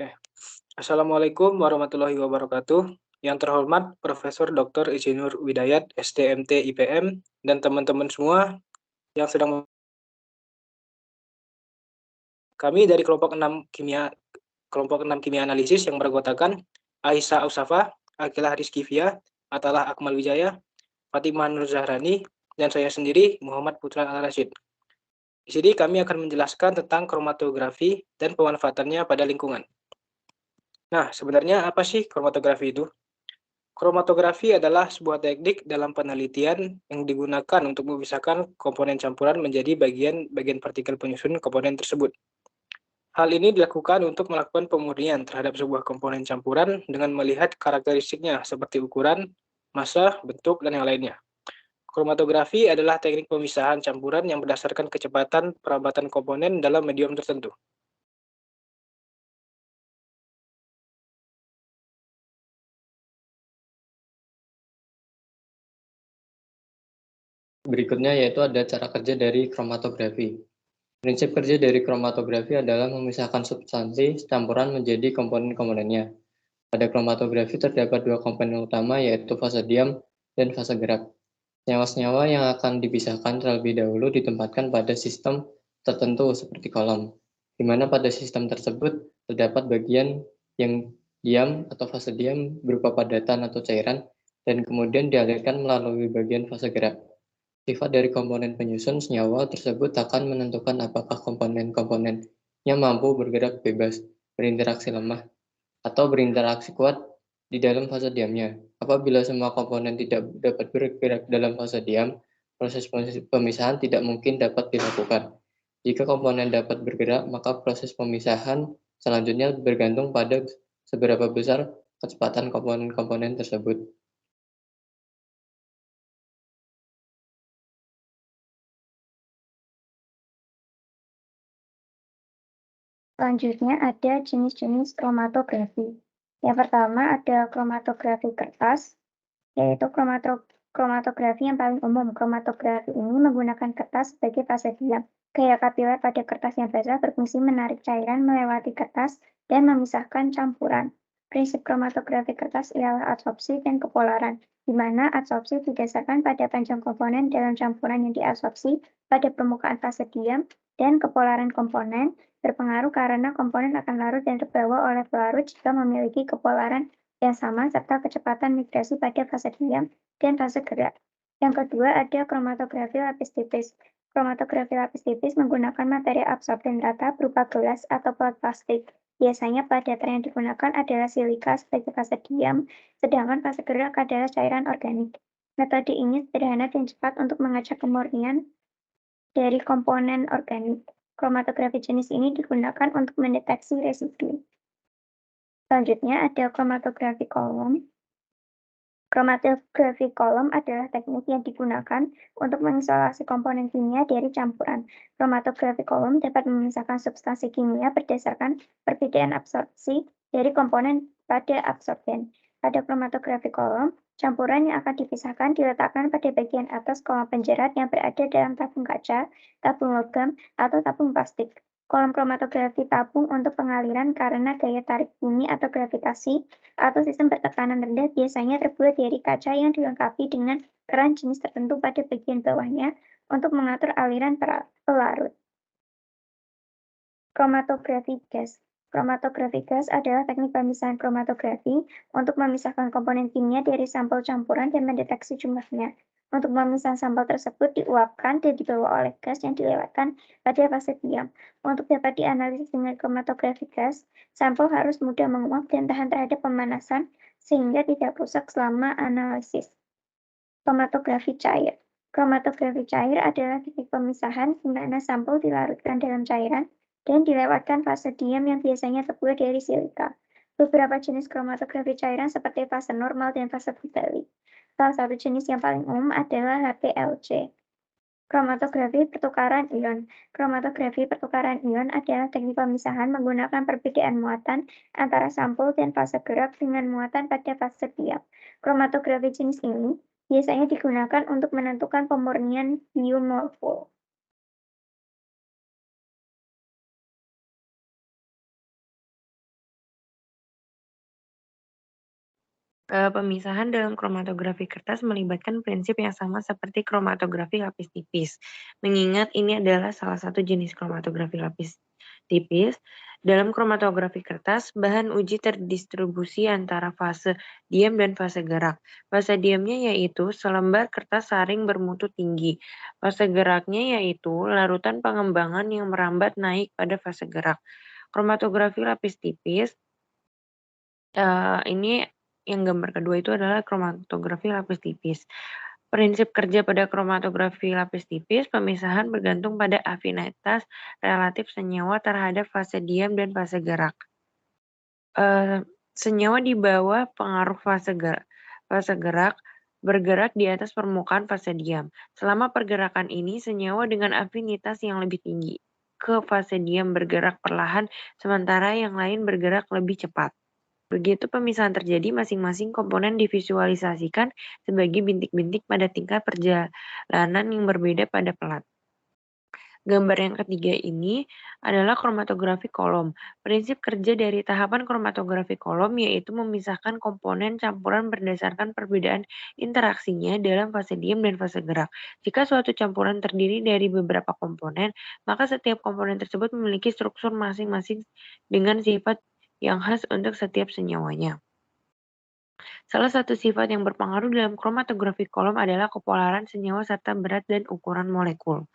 Oke. Assalamualaikum warahmatullahi wabarakatuh. Yang terhormat Profesor Dr. Insinyur Widayat, STMT IPM, dan teman-teman semua yang sedang kami dari kelompok 6 kimia analisis yang beranggotakan Aisyah Ausafa, Akilah Rizkivia, Atalah Akmal Wijaya, Fatimah Nur Zahrani, dan saya sendiri Muhammad Putra Al-Rasyid. Di sini kami akan menjelaskan tentang kromatografi dan pemanfaatannya pada lingkungan. Nah, sebenarnya apa sih kromatografi itu? Kromatografi adalah sebuah teknik dalam penelitian yang digunakan untuk memisahkan komponen campuran menjadi bagian-bagian partikel penyusun komponen tersebut. Hal ini dilakukan untuk melakukan pemurnian terhadap sebuah komponen campuran dengan melihat karakteristiknya seperti ukuran, massa, bentuk, dan yang lainnya. Kromatografi adalah teknik pemisahan campuran yang berdasarkan kecepatan perabatan komponen dalam medium tertentu. Berikutnya yaitu ada cara kerja dari kromatografi. Prinsip kerja dari kromatografi adalah memisahkan substansi campuran menjadi komponen-komponennya. Pada kromatografi terdapat dua komponen utama yaitu fase diam dan fase gerak. Senyawa-senyawa yang akan dipisahkan terlebih dahulu ditempatkan pada sistem tertentu seperti kolom, di mana pada sistem tersebut terdapat bagian yang diam atau fase diam berupa padatan atau cairan dan kemudian dialirkan melalui bagian fase gerak. Sifat dari komponen penyusun senyawa tersebut akan menentukan apakah komponen-komponennya mampu bergerak bebas, berinteraksi lemah, atau berinteraksi kuat di dalam fase diamnya. Apabila semua komponen tidak dapat bergerak dalam fase diam, proses pemisahan tidak mungkin dapat dilakukan. Jika komponen dapat bergerak, maka proses pemisahan selanjutnya bergantung pada seberapa besar kecepatan komponen-komponen tersebut. Selanjutnya ada jenis-jenis kromatografi. Yang pertama ada kromatografi kertas, yaitu kromatografi yang paling umum. Kromatografi ini menggunakan kertas sebagai fase diam. Gaya kapiler pada kertas yang basah berfungsi menarik cairan melewati kertas dan memisahkan campuran. Prinsip kromatografi kertas ialah adsorpsi dan kepolaran, di mana adsorpsi didasarkan pada panjang komponen dalam campuran yang diabsorpsi pada permukaan fase diam, dan kepolaran komponen berpengaruh karena komponen akan larut dan terbawa oleh pelarut jika memiliki kepolaran yang sama serta kecepatan migrasi pada fase diam dan fase gerak. Yang kedua ada kromatografi lapis tipis. Kromatografi lapis tipis menggunakan materi absorben rata berupa gelas atau plat plastik. Biasanya padatan yang digunakan adalah silika sebagai fase diam, sedangkan fase gerak adalah cairan organik. Metode ini sederhana dan cepat untuk mengecek kemurnian dari komponen organik. Kromatografi jenis ini digunakan untuk mendeteksi residu. Selanjutnya ada kromatografi kolom. Kromatografi kolom adalah teknik yang digunakan untuk mengisolasi komponen kimia dari campuran. Kromatografi kolom dapat memisahkan substansi kimia berdasarkan perbedaan absorpsi dari komponen pada absorben. Pada kromatografi kolom, campuran yang akan dipisahkan diletakkan pada bagian atas kolom penjerat yang berada dalam tabung kaca, tabung logam, atau tabung plastik. Kolom kromatografi tabung untuk pengaliran karena gaya tarik bumi atau gravitasi atau sistem bertekanan rendah biasanya terbuat dari kaca yang dilengkapi dengan keran jenis tertentu pada bagian bawahnya untuk mengatur aliran pelarut. Kromatografi gas. Kromatografi gas adalah teknik pemisahan kromatografi untuk memisahkan komponen kimia dari sampel campuran dan mendeteksi jumlahnya. Untuk memisahkan sampel tersebut diuapkan dan dibawa oleh gas yang dilewatkan pada fase diam. Untuk dapat dianalisis dengan kromatografi gas, sampel harus mudah menguap dan tahan terhadap pemanasan sehingga tidak rusak selama analisis. Kromatografi cair. Kromatografi cair adalah teknik pemisahan di mana sampel dilarutkan dalam cairan dan dilewatkan fase diam yang biasanya terbuat dari silika. Beberapa jenis kromatografi cairan seperti fase normal dan fase berbalik. Salah satu jenis yang paling umum adalah HPLC. Kromatografi pertukaran ion. Kromatografi pertukaran ion adalah teknik pemisahan menggunakan perbedaan muatan antara sampel dan fase gerak dengan muatan pada fase diam. Kromatografi jenis ini biasanya digunakan untuk menentukan pemurnian biomolekul. Pemisahan dalam kromatografi kertas melibatkan prinsip yang sama seperti kromatografi lapis tipis. Mengingat ini adalah salah satu jenis kromatografi lapis tipis, dalam kromatografi kertas, bahan uji terdistribusi antara fase diam dan fase gerak. Fase diamnya yaitu selembar kertas saring bermutu tinggi. Fase geraknya yaitu larutan pengembangan yang merambat naik pada fase gerak. Kromatografi lapis tipis ini yang gambar kedua itu adalah kromatografi lapis tipis. Prinsip kerja pada kromatografi lapis tipis, pemisahan bergantung pada afinitas relatif senyawa terhadap fase diam dan fase gerak. Senyawa di bawah pengaruh fase gerak bergerak di atas permukaan fase diam. Selama pergerakan ini, senyawa dengan afinitas yang lebih tinggi ke fase diam bergerak perlahan, sementara yang lain bergerak lebih cepat. Begitu pemisahan terjadi, masing-masing komponen divisualisasikan sebagai bintik-bintik pada tingkat perjalanan yang berbeda pada pelat. Gambar yang ketiga ini adalah kromatografi kolom. Prinsip kerja dari tahapan kromatografi kolom yaitu memisahkan komponen campuran berdasarkan perbedaan interaksinya dalam fase diam dan fase gerak. Jika suatu campuran terdiri dari beberapa komponen, maka setiap komponen tersebut memiliki struktur masing-masing dengan sifat yang khas untuk setiap senyawanya. Salah satu sifat yang berpengaruh dalam kromatografi kolom adalah kepolaran senyawa serta berat dan ukuran molekul.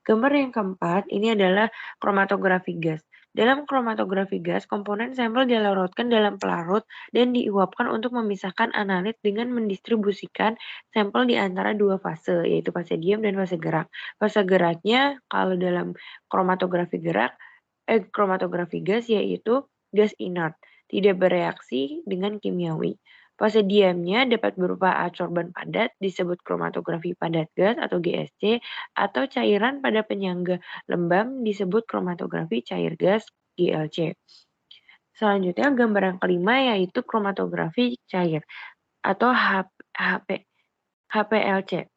Gambar yang keempat ini adalah kromatografi gas. Dalam kromatografi gas, komponen sampel dilarutkan dalam pelarut dan diuapkan untuk memisahkan analit dengan mendistribusikan sampel di antara dua fase, yaitu fase diam dan fase gerak. Fase geraknya kalau dalam kromatografi kromatografi gas yaitu gas inert, tidak bereaksi dengan kimiawi. Fase diamnya dapat berupa adsorban padat, disebut kromatografi padat gas atau GSC, atau cairan pada penyangga lembab disebut kromatografi cair gas GLC. Selanjutnya gambar yang kelima yaitu kromatografi cair atau HPLC.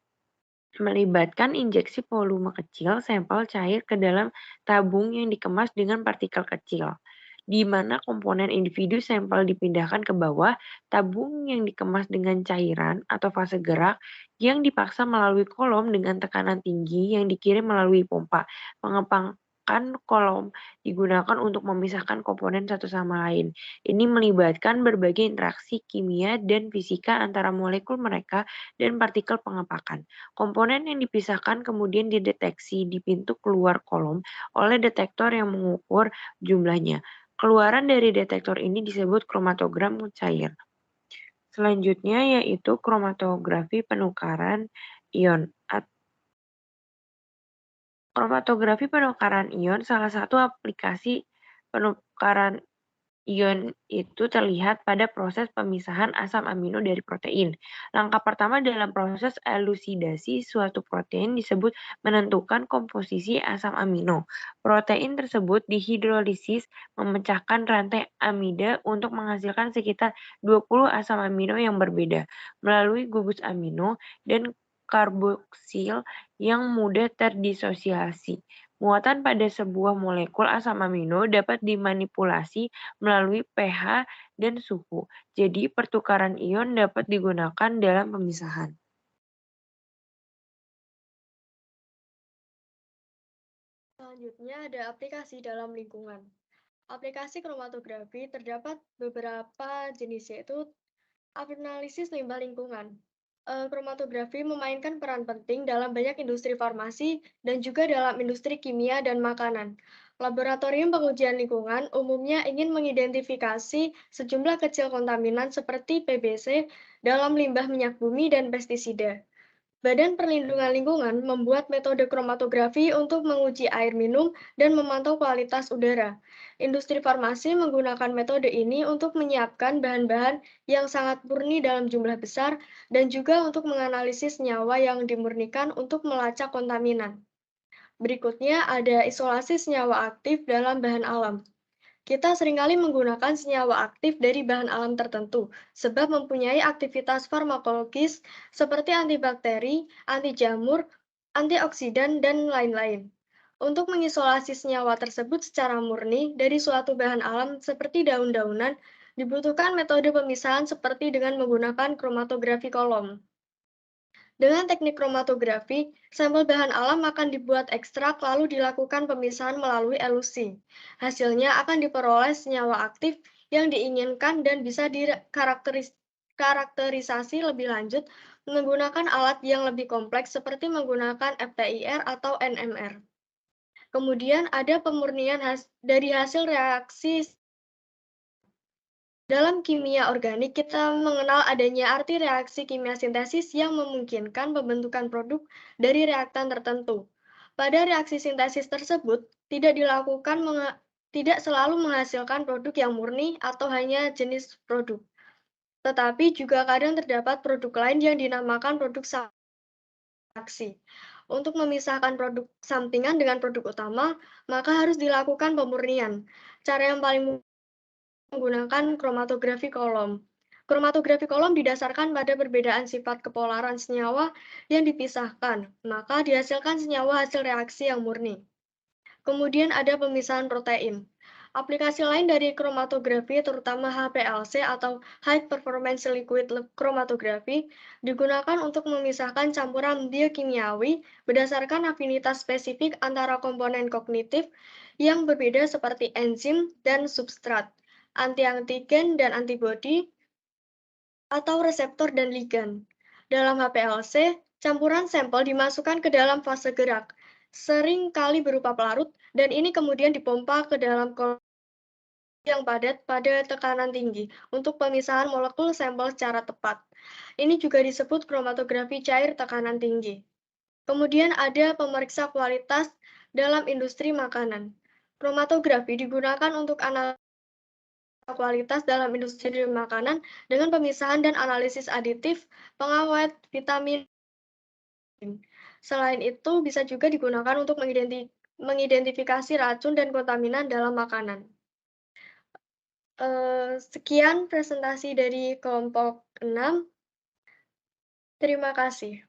Melibatkan injeksi volume kecil sampel cair ke dalam tabung yang dikemas dengan partikel kecil, di mana komponen individu sampel dipindahkan ke bawah tabung yang dikemas dengan cairan atau fase gerak yang dipaksa melalui kolom dengan tekanan tinggi yang dikirim melalui pompa. Pengepakan kolom digunakan untuk memisahkan komponen satu sama lain. Ini melibatkan berbagai interaksi kimia dan fisika antara molekul mereka dan partikel pengepakan. Komponen yang dipisahkan kemudian dideteksi di pintu keluar kolom oleh detektor yang mengukur jumlahnya. Keluaran dari detektor ini disebut kromatogram cair. Selanjutnya yaitu kromatografi penukaran ion. Kromatografi penukaran ion salah satu aplikasi penukaran ion itu terlihat pada proses pemisahan asam amino dari protein. Langkah pertama dalam proses elusidasi suatu protein disebut menentukan komposisi asam amino. Protein tersebut dihidrolisis memecahkan rantai amida untuk menghasilkan sekitar 20 asam amino yang berbeda melalui gugus amino dan karboksil yang mudah terdisosiasi. Muatan pada sebuah molekul asam amino dapat dimanipulasi melalui pH dan suhu. Jadi pertukaran ion dapat digunakan dalam pemisahan. Selanjutnya ada aplikasi dalam lingkungan. Aplikasi kromatografi terdapat beberapa jenis yaitu analisis limbah lingkungan. Kromatografi memainkan peran penting dalam banyak industri farmasi dan juga dalam industri kimia dan makanan. Laboratorium pengujian lingkungan umumnya ingin mengidentifikasi sejumlah kecil kontaminan seperti PBC dalam limbah minyak bumi dan pestisida. Badan Perlindungan Lingkungan membuat metode kromatografi untuk menguji air minum dan memantau kualitas udara. Industri farmasi menggunakan metode ini untuk menyiapkan bahan-bahan yang sangat murni dalam jumlah besar dan juga untuk menganalisis senyawa yang dimurnikan untuk melacak kontaminan. Berikutnya ada isolasi senyawa aktif dalam bahan alam. Kita seringkali menggunakan senyawa aktif dari bahan alam tertentu, sebab mempunyai aktivitas farmakologis seperti antibakteri, anti jamur, antioksidan, dan lain-lain. Untuk mengisolasi senyawa tersebut secara murni dari suatu bahan alam seperti daun-daunan, Dibutuhkan metode pemisahan seperti dengan menggunakan kromatografi kolom. Dengan teknik kromatografi, sampel bahan alam akan dibuat ekstrak lalu dilakukan pemisahan melalui elusi. Hasilnya akan diperoleh senyawa aktif yang diinginkan dan bisa dikarakterisasi lebih lanjut menggunakan alat yang lebih kompleks seperti menggunakan FTIR atau NMR. Kemudian ada pemurnian dari hasil reaksi. Dalam kimia organik, kita mengenal adanya arti reaksi kimia sintesis yang memungkinkan pembentukan produk dari reaktan tertentu. Pada reaksi sintesis tersebut, tidak selalu menghasilkan produk yang murni atau hanya jenis produk. Tetapi juga kadang terdapat produk lain yang dinamakan produk reaksi. Untuk memisahkan produk sampingan dengan produk utama, maka harus dilakukan pemurnian. Cara yang paling menggunakan kromatografi kolom. Kromatografi kolom didasarkan pada perbedaan sifat kepolaran senyawa yang dipisahkan, maka dihasilkan senyawa hasil reaksi yang murni. Kemudian ada pemisahan protein. Aplikasi lain dari kromatografi, terutama HPLC atau High Performance Liquid Chromatography, digunakan untuk memisahkan campuran biokimiawi berdasarkan afinitas spesifik antara komponen kognitif yang berbeda seperti enzim dan substrat, anti-antigen dan antibodi, atau reseptor dan ligan. Dalam HPLC, campuran sampel dimasukkan ke dalam fase gerak, sering kali berupa pelarut, dan ini kemudian dipompa ke dalam yang padat pada tekanan tinggi untuk pemisahan molekul sampel secara tepat. Ini juga disebut kromatografi cair tekanan tinggi. Kemudian ada pemeriksa kualitas dalam industri makanan. Kromatografi digunakan untuk analisis kualitas dalam industri makanan dengan pemisahan dan analisis aditif, pengawet, vitamin. Selain itu, bisa juga digunakan untuk mengidentifikasi racun dan kontaminan dalam makanan. Sekian presentasi dari kelompok 6. Terima kasih.